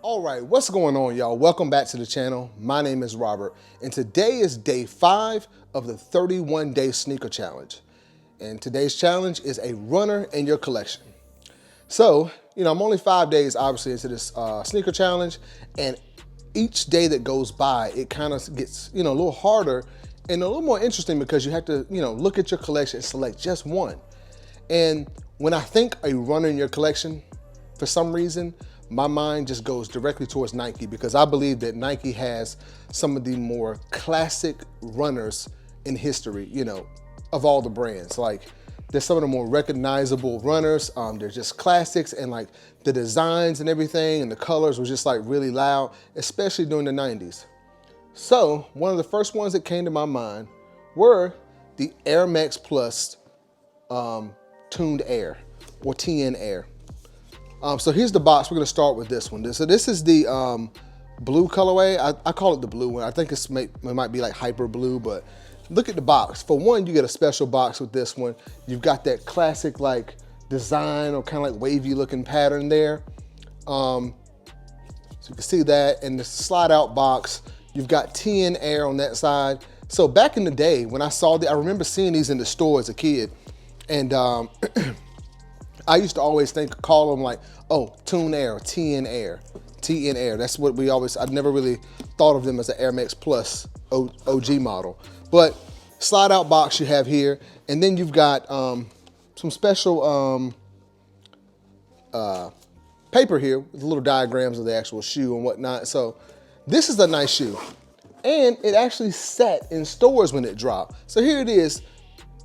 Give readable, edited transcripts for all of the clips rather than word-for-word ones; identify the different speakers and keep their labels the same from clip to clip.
Speaker 1: All right, what's going on, y'all? Welcome back to the channel. My name is Robert, and today is day 5 of the 31-day sneaker challenge. And today's challenge is a runner in your collection. So, I'm only 5 days, obviously, into this sneaker challenge, and each day that goes by, it kind of gets, a little harder and a little more interesting because you have to, look at your collection and select just one. And when I think a runner in your collection, for some reason, my mind just goes directly towards Nike because I believe that Nike has some of the more classic runners in history, of all the brands. Like, they're some of the more recognizable runners. They're just classics, and like the designs and everything and the colors was just like really loud, especially during the 90s. So one of the first ones that came to my mind were the Air Max Plus Tuned Air or TN Air. So here's the box. We're gonna start with this one. So this is the blue colorway. I call it the blue one. I think it might be like hyper blue, but look at the box. For one, you get a special box with this one. You've got that classic like design or kind of like wavy looking pattern there. So you can see that in the slide out box. You've got TN Air on that side. So back in the day when I saw I remember seeing these in the store as a kid, and I used to always call them like, oh, Tune Air, TN Air, TN Air. That's what I never really thought of them as an Air Max Plus OG model. But slide out box you have here, and then you've got some special paper here with little diagrams of the actual shoe and whatnot. So this is a nice shoe. And it actually sat in stores when it dropped. So here it is,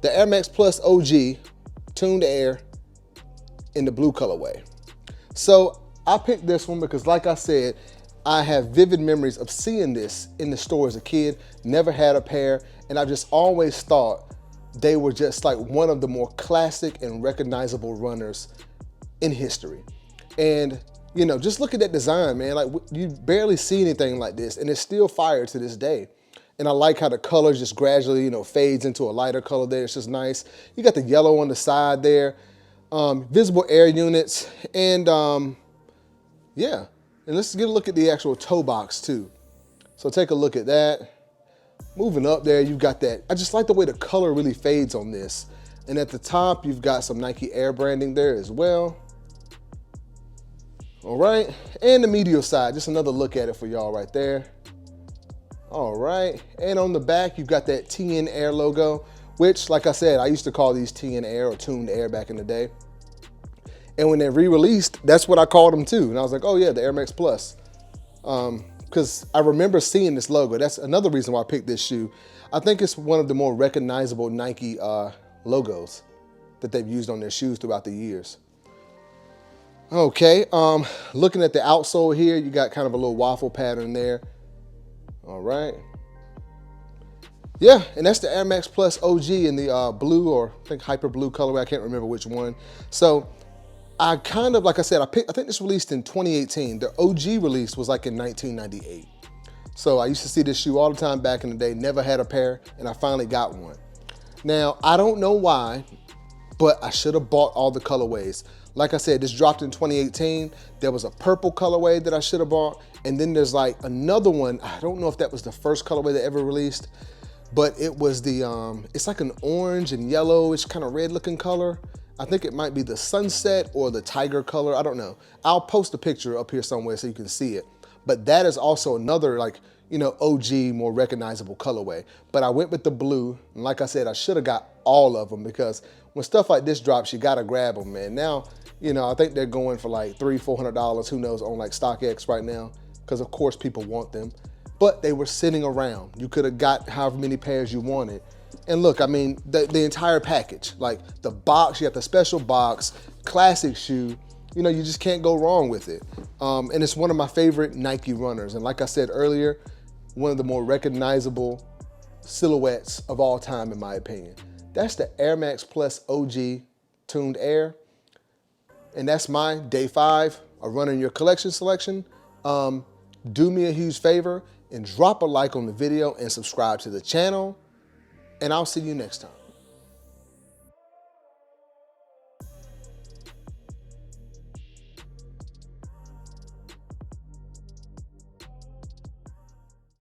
Speaker 1: the Air Max Plus OG Tuned Air in the blue colorway. So I picked this one because, like I said, I have vivid memories of seeing this in the store as a kid, never had a pair, and I just always thought they were just like one of the more classic and recognizable runners in history. And just look at that design, man. Like, you barely see anything like this, and it's still fire to this day. And I like how the color just gradually, fades into a lighter color there. It's just nice. You got the yellow on the side there. Visible air units, and yeah. And let's get a look at the actual toe box too. So take a look at that. Moving up there, you've got that. I just like the way the color really fades on this. And at the top, you've got some Nike Air branding there as well. All right, and the medial side, just another look at it for y'all right there. All right, and on the back, you've got that TN Air logo, which, like I said, I used to call these TN Air or Tuned Air back in the day. And when they re-released, that's what I called them too. And I was like, oh yeah, the Air Max Plus. Because I remember seeing this logo. That's another reason why I picked this shoe. I think it's one of the more recognizable Nike logos that they've used on their shoes throughout the years. Okay, looking at the outsole here, you got kind of a little waffle pattern there. All right. Yeah, and that's the Air Max Plus OG in the blue, or I think hyper blue colorway. I can't remember which one. So I kind of, like I said, I think this released in 2018. The OG release was like in 1998. So I used to see this shoe all the time back in the day, never had a pair, and I finally got one. Now, I don't know why, but I should have bought all the colorways. Like I said, this dropped in 2018. There was a purple colorway that I should have bought, and then there's like another one. I don't know if that was the first colorway that ever released, but it was the, it's like an orange and yellowish kind of red looking color. I think it might be the sunset or the tiger color, I don't know. I'll post a picture up here somewhere so you can see it. But that is also another like, OG, more recognizable colorway. But I went with the blue, and like I said, I should have got all of them because when stuff like this drops, you gotta grab them, man. Now, I think they're going for like $300–400, who knows, on like StockX right now, because of course people want them. But they were sitting around. You could have got however many pairs you wanted. And look, I mean, the entire package, like the box, you got the special box, classic shoe, you just can't go wrong with it. And it's one of my favorite Nike runners. And like I said earlier, one of the more recognizable silhouettes of all time, in my opinion. That's the Air Max Plus OG Tuned Air. And that's my day 5 of running your collection selection. Do me a huge favor and drop a like on the video and subscribe to the channel. And I'll see you next time.